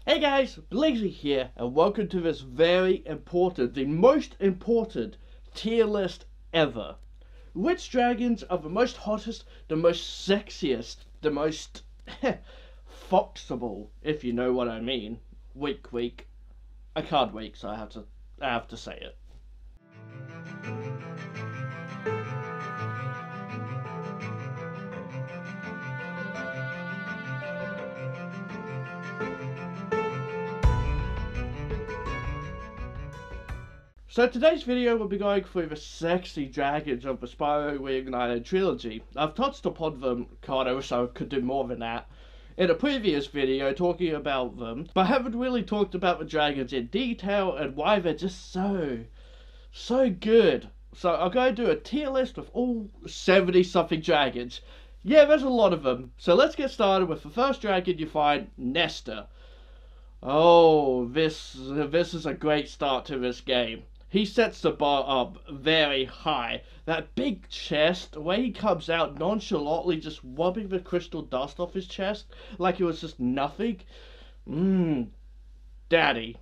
Hey guys, Blazy here, and welcome to this very important, the most important tier list ever. Which dragons are the most hottest, the most sexiest, the most foxable, if you know what I mean. Weak, weak. I can't weak, so I have to say it. So today's video will be going through the sexy dragons of the Spyro Reignited trilogy. I've touched upon them, God, I wish I could do more than that, in a previous video talking about them, but I haven't really talked about the dragons in detail and why they're just so good. So I'm going to do a tier list of all 70 something dragons. Yeah, there's a lot of them. So let's get started with the first dragon you find, Nestor. Oh, this is a great start to this game. He sets the bar up very high. That big chest, the way he comes out nonchalantly just rubbing the crystal dust off his chest like it was just nothing. Daddy.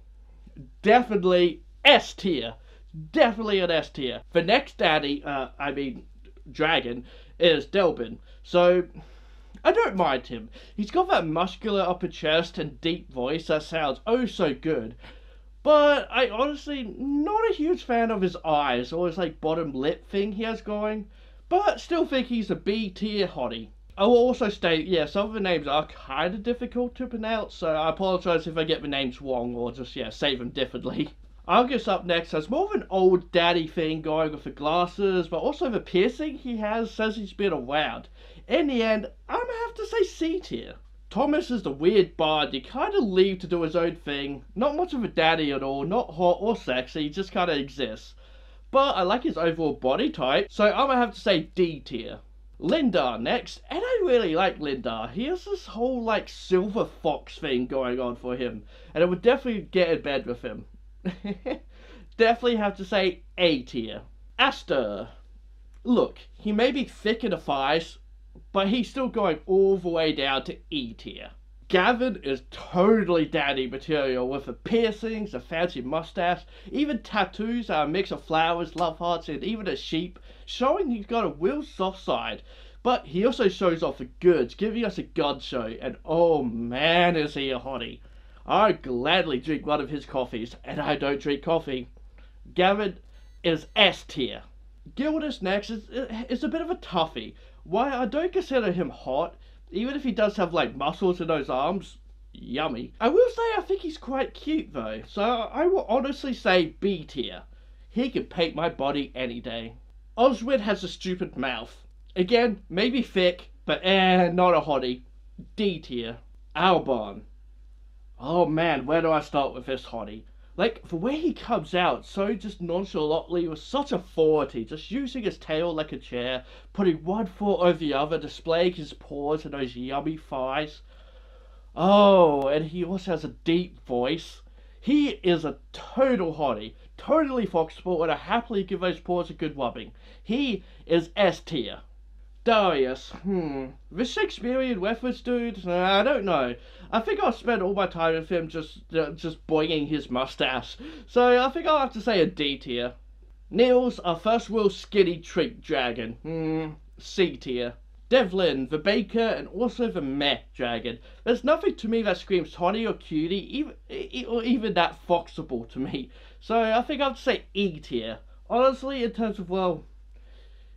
Definitely S tier. Definitely an S tier. The next dragon, is Delbin. So, I don't mind him. He's got that muscular upper chest and deep voice that sounds oh so good. But I honestly not a huge fan of his eyes or his bottom lip thing he has going. But still think he's a B tier hottie. I will also state, yeah, some of the names are kind of difficult to pronounce, so I apologise if I get the names wrong or just, say them differently. Argus up next has more of an old daddy thing going with the glasses, but also the piercing he has says he's been around. In the end, I'm gonna have to say C tier. Thomas is the weird bard you kind of leave to do his own thing. Not much of a daddy at all, not hot or sexy, just kind of exists. But I like his overall body type, so I'm gonna have to say D tier. Lindar next, and I really like Lindar. He has this whole silver fox thing going on for him, and I would definitely get in bed with him. Definitely have to say A tier. Aster. Look, he may be thick in the thighs, but he's still going all the way down to E tier. Gavin is totally daddy material with the piercings, a fancy mustache, even tattoos are a mix of flowers, love hearts, and even a sheep, showing he's got a real soft side. But he also shows off the goods, giving us a gun show, and oh man is he a hottie. I'd gladly drink one of his coffees, and I don't drink coffee. Gavin is S tier. Gildas next is a bit of a toughie. Why, I don't consider him hot, even if he does have muscles in those arms. Yummy. I will say I think he's quite cute though, so I will honestly say B tier. He can paint my body any day. Oswin has a stupid mouth. Again, maybe thick, but not a hottie. D tier. Albon. Oh man, where do I start with this hottie? The way he comes out so just nonchalantly with such authority, just using his tail like a chair, putting one foot over the other, displaying his paws and those yummy thighs. Oh, and he also has a deep voice. He is a total hottie, totally foxable, and I happily give those paws a good rubbing. He is S tier. Darius, the Shakespearean reference dude, I don't know. I think I'll spend all my time with him just boinging his mustache. So I think I'll have to say a D tier. Niels, our first real skinny trick dragon, C tier. Devlin, the baker, and also the meh dragon. There's nothing to me that screams hottie or cutie, or even that foxable to me. So I think I'll have to say E tier. Honestly, in terms of, well,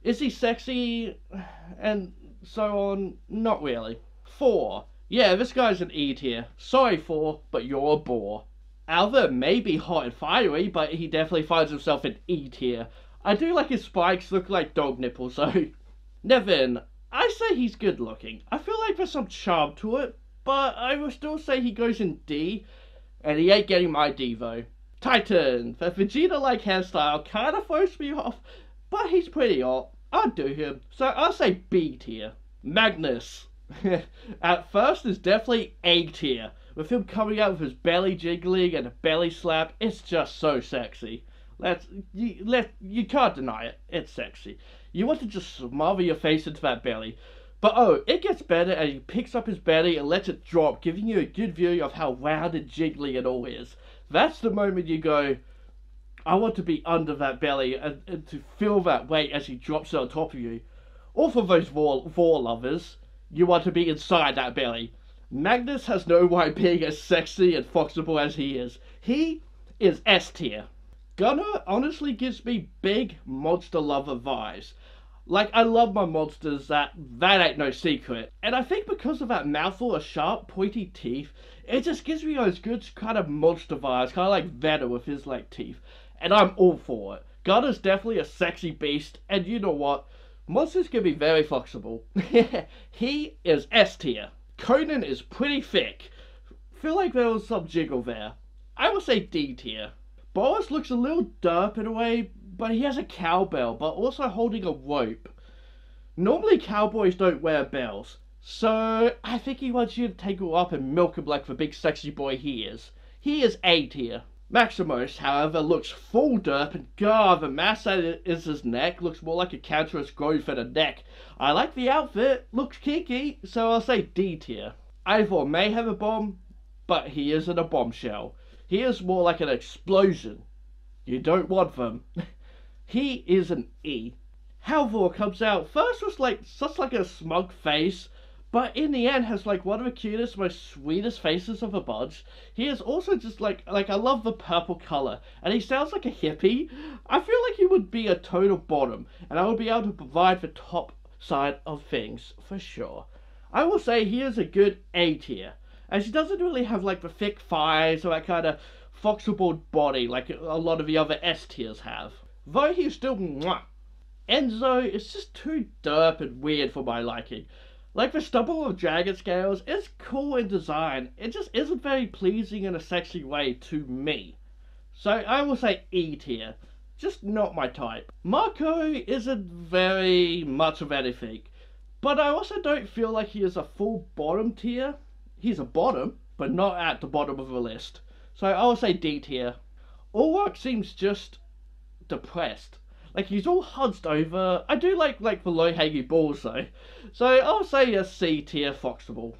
is he sexy and so on? Not really. 4. Yeah, this guy's an E tier. Sorry 4, but you're a bore. Alva may be hot and fiery, but he definitely finds himself in E tier. I do like his spikes look like dog nipples though. Nevin, I say he's good looking. I feel like there's some charm to it, but I will still say he goes in D, and he ain't getting my D though. Titan, the Vegeta-like hairstyle kinda throws me off, but he's pretty hot. I'd do him, so I'll say B tier. Magnus. At first is definitely A tier. With him coming out with his belly jiggling and a belly slap, it's just so sexy. You can't deny it, it's sexy. You want to just smother your face into that belly. But oh, it gets better as he picks up his belly and lets it drop, giving you a good view of how round and jiggly it all is. That's the moment you go, I want to be under that belly and to feel that weight as he drops it on top of you. Or for those vor lovers, you want to be inside that belly. Magnus has no right being as sexy and foxable as he is. He is S tier. Gunnar honestly gives me big monster lover vibes. Like, I love my monsters, that ain't no secret. And I think because of that mouthful of sharp, pointy teeth, it just gives me those good kind of monster vibes, kind of like Venom with his, like, teeth. And I'm all for it. Gunnar's definitely a sexy beast, and you know what? Monsters can be very flexible. He is S tier. Conan is pretty thick. Feel like there was some jiggle there. I would say D tier. Boris looks a little derp in a way, but he has a cowbell, but also holding a rope. Normally cowboys don't wear bells, so I think he wants you to take her up and milk him like the big sexy boy he is. He is A tier. Maximus, however, looks full derp, and god, the mass that is his neck looks more like a cancerous growth than a neck. I like the outfit, looks kinky, so I'll say D tier. Ivor may have a bomb, but he isn't a bombshell. He is more like an explosion. You don't want them. He is an E. Halvor comes out first with like such like a smug face, but in the end has like one of the cutest, most sweetest faces of a bunch. He is also just like I love the purple color, and he sounds like a hippie. I feel like he would be a total bottom, and I would be able to provide the top side of things for sure. I will say he is a good A tier, as he doesn't really have like the thick thighs or that kind of flexible body like a lot of the other S tiers have. Though he's still mwah. Enzo is just too derp and weird for my liking. Like the stubble of dragon scales is cool in design, it just isn't very pleasing in a sexy way to me. So I will say E tier, just not my type. Marco isn't very much of anything, but I also don't feel like he is a full bottom tier. He's a bottom, but not at the bottom of the list. So I will say D tier. Ulrich seems just depressed. Like, he's all hunched over. I do like the low-hanging balls, though. So, I'll say a C tier Foxable.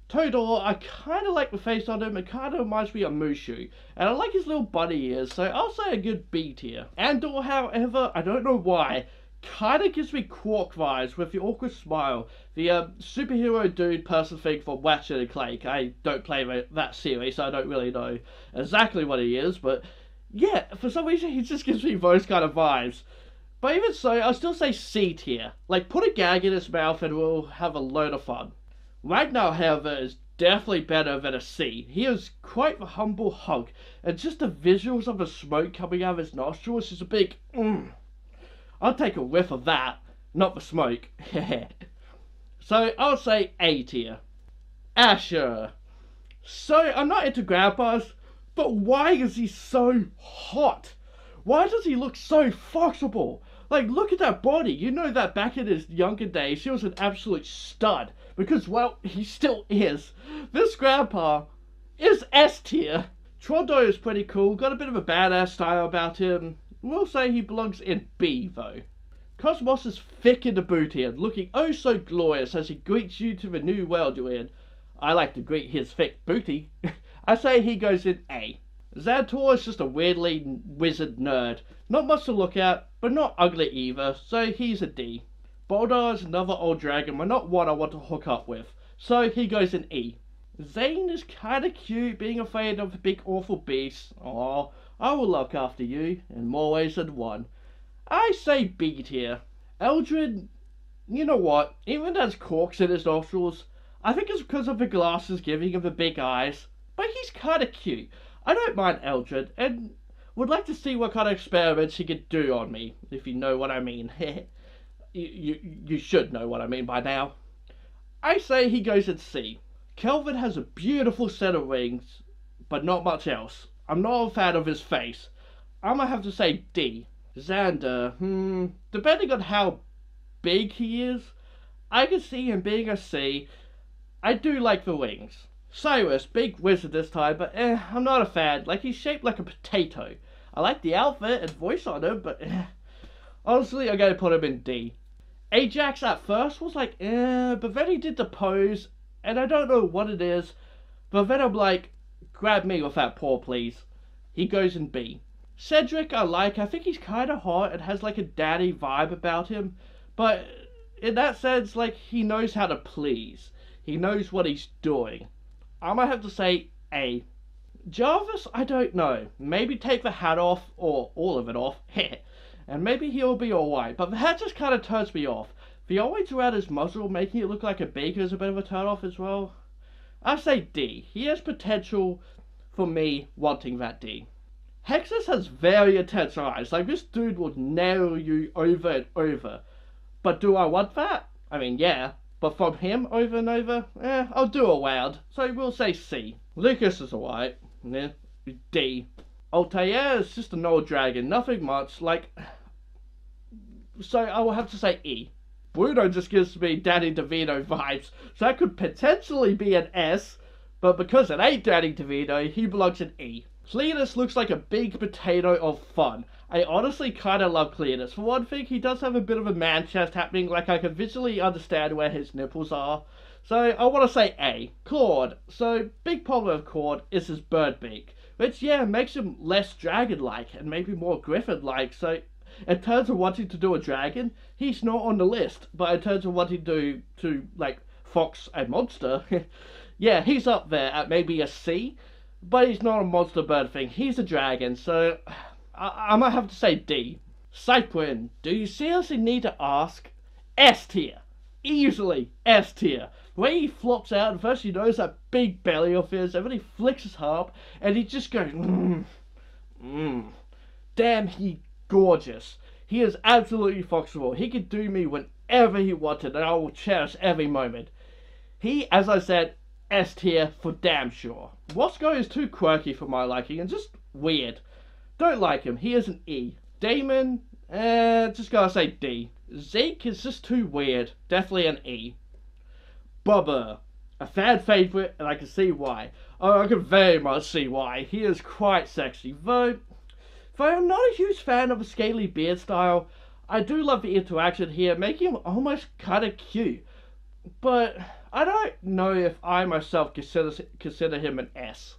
Todor, I kind of like the face on him. It kind of reminds me of Mushu. And I like his little bunny ears, so I'll say a good B tier. Andor, however, I don't know why, kind of gives me Quark vibes with the awkward smile. The superhero dude person thing from Ratchet and Clank. I don't play that series, so I don't really know exactly what he is, but yeah, for some reason he just gives me those kind of vibes. But even so, I'll still say C tier. Like, put a gag in his mouth and we'll have a load of fun. Ragnar, however, is definitely better than a C. He is quite the humble hunk, and just the visuals of the smoke coming out of his nostrils is a big I'll take a whiff of that, not the smoke. So I'll say A tier. Asher. So I'm not into grandpas, but why is he so hot? Why does he look so foxable? Like, look at that body. You know that back in his younger days, he was an absolute stud. Because, well, he still is. This grandpa is S tier. Trondo is pretty cool. Got a bit of a badass style about him. We'll say he belongs in B, though. Cosmos is thick in the booty and looking oh so glorious as he greets you to the new world you're in. I like to greet his thick booty. I say he goes in A. Xantor is just a weirdly wizard nerd. Not much to look at, but not ugly either, so he's a D. Boldar is another old dragon, but not one I want to hook up with, so he goes in E. Zane is kinda cute, being afraid of the big awful beast. Aw, I will look after you, in more ways than one. I say B tier. Eldred, you know what, even has corks in his nostrils. I think it's because of the glasses giving him the big eyes, but he's kinda cute. I don't mind Eldred, and would like to see what kind of experiments he could do on me, if you know what I mean. you should know what I mean by now. I say he goes in C. Kelvin has a beautiful set of wings, but not much else. I'm not a fan of his face. I'm gonna have to say D. Xander, depending on how big he is, I can see him being a C. I do like the wings. Cyrus, big wizard this time, but I'm not a fan. Like, he's shaped like a potato. I like the outfit and voice on him, but honestly, I'm gonna put him in D. Ajax at first was like, but then he did the pose, and I don't know what it is, but then I'm like, grab me with that paw, please. He goes in B. Cedric I like. I think he's kind of hot and has like a daddy vibe about him, but in that sense, like, he knows how to please. He knows what he's doing. I might have to say A. Jarvis, I don't know. Maybe take the hat off, or all of it off, and maybe he'll be alright, but the hat just kind of turns me off. The always around his muzzle, making it look like a beaker, is a bit of a turn off as well. I say D. He has potential for me wanting that D. Hexus has very intense eyes. Like, this dude will nail you over and over. But do I want that? I mean, yeah. But from him over and over? I'll do a round. So we'll say C. Lucas is alright. Yeah. D. Altair is just an old dragon. Nothing much. Like, so I will have to say E. Bruno just gives me Danny DeVito vibes. So that could potentially be an S. But because it ain't Danny DeVito, he belongs in E. Cletus looks like a big potato of fun. I honestly kinda love Cletus. For one thing, he does have a bit of a man chest happening, like I can visually understand where his nipples are. So I want to say A. Claude. So big problem with Claude is his bird beak, which yeah, makes him less dragon-like and maybe more griffin-like. So in terms of wanting to do a dragon, he's not on the list. But in terms of wanting to like fox a monster, yeah, he's up there at maybe a C. But he's not a monster bird thing. He's a dragon, so I might have to say D. Cyprin, do you seriously need to ask? S tier. Easily S tier. The way he flops out, and first you notice that big belly of his, and then he flicks his harp, and he just goes, Damn, he gorgeous. He is absolutely foxable. He could do me whenever he wanted, and I will cherish every moment. He, as I said, S tier for damn sure. Wasco is too quirky for my liking and just weird. Don't like him. He is an E. Damon, just gotta say D. Zeke is just too weird. Definitely an E. Bubba, a fan favourite, and I can see why. Oh, I can very much see why. He is quite sexy. Though I'm not a huge fan of a scaly beard style, I do love the interaction here, making him almost kinda cute. But I don't know if I myself consider him an S.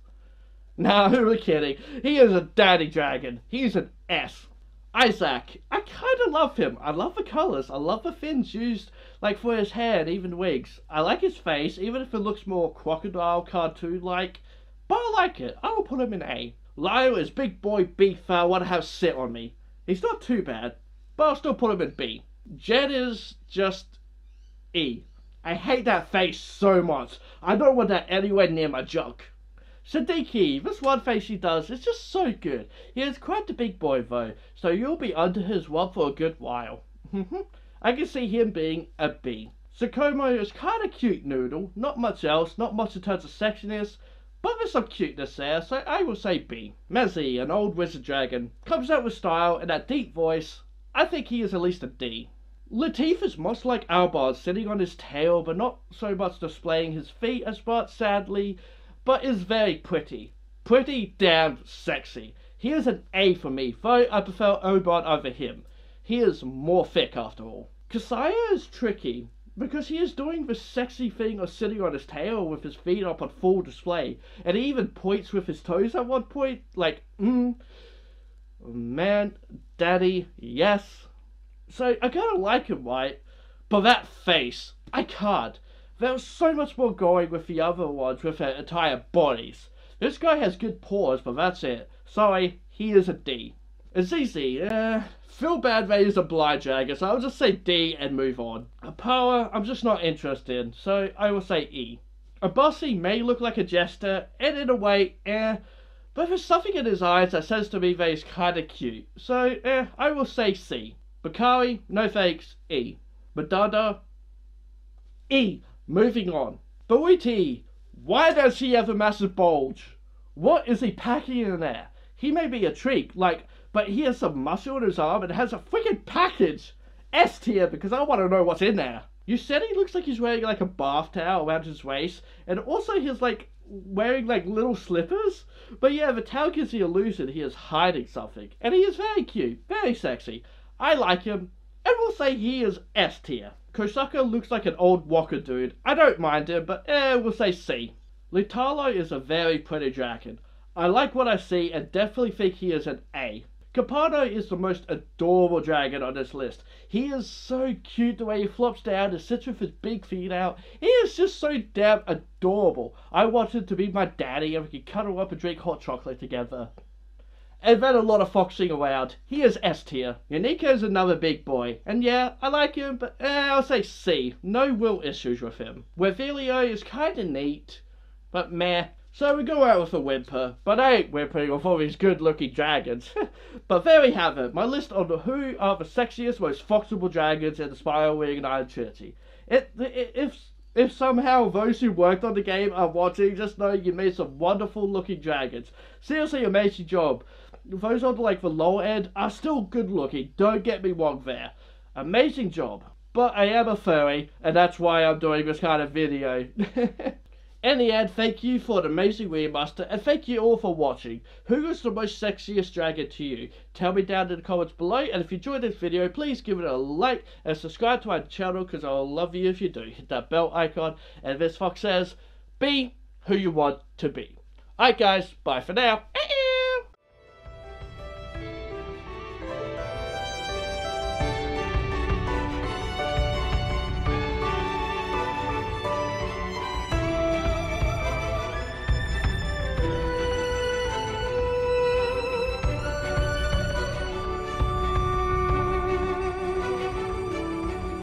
No, who are kidding? He is a daddy dragon. He's an S. Isaac, I kind of love him. I love the colours. I love the fins used like for his hair and even wigs. I like his face, even if it looks more crocodile cartoon-like. But I like it. I will put him in A. Lyle is big boy beef I want to have sit on me. He's not too bad, but I'll still put him in B. Jed is just E. I hate that face so much. I don't want that anywhere near my junk. Siddiqui, this one face he does is just so good. He is quite the big boy though, so you'll be under his one for a good while. I can see him being a B. Sakomo is kinda cute noodle, not much else, not much in terms of sexiness, but there's some cuteness there, so I will say B. Mezzy, an old wizard dragon, comes out with style and that deep voice. I think he is at least a D. Latif is much like Albard, sitting on his tail, but not so much displaying his feet as much, sadly, but is very pretty. Pretty damn sexy. He is an A for me, though I prefer Obard over him. He is more thick after all. Kasaya is tricky, because he is doing the sexy thing of sitting on his tail with his feet up on full display, and he even points with his toes at one point, like, man, daddy, yes. So I kinda like him, right? But that face, I can't. There was so much more going with the other ones with their entire bodies. This guy has good paws, but that's it. Sorry, he is a D. Azizi, feel bad that he's a blind dragon, so I'll just say D and move on. Power, I'm just not interested, so I will say E. Abassi may look like a jester, and in a way, but there's something in his eyes that says to me that he's kinda cute, so I will say C. Bakari, no thanks, E. Madada, E. Moving on. Boiti, why does he have a massive bulge? What is he packing in there? He may be a treat, but he has some muscle in his arm and has a freaking package. S tier, because I want to know what's in there. You said he looks like he's wearing like a bath towel around his waist, and also he's like wearing like little slippers. But yeah, the towel gives the illusion he is hiding something, and he is very cute, very sexy. I like him. And we'll say he is S tier. Kosaka looks like an old Walker dude. I don't mind him, but we'll say C. Lutalo is a very pretty dragon. I like what I see and definitely think he is an A. Capado is the most adorable dragon on this list. He is so cute the way he flops down and sits with his big feet out. He is just so damn adorable. I wanted to be my daddy and we could cuddle up and drink hot chocolate together. And then a lot of foxing around. He is S tier. Yannico is another big boy. And yeah, I like him, but I'll say C. No real issues with him. Revelio is kinda neat, but meh. So we go out with a whimper, but I ain't whimpering with all these good looking dragons. But there we have it, my list on who are the sexiest, most foxable dragons in the Spiral Reignited trilogy. If somehow those who worked on the game are watching, just know you made some wonderful looking dragons. Seriously, amazing job. Those on the lower end are still good looking, don't get me wrong there. Amazing job. But I am a furry, and that's why I'm doing this kind of video. In the end, thank you for an amazing remaster, and thank you all for watching. Who is the most sexiest dragon to you? Tell me down in the comments below, and if you enjoyed this video, please give it a like and subscribe to my channel, because I'll love you if you do. Hit that bell icon, and this fox says, be who you want to be. Alright guys, bye for now.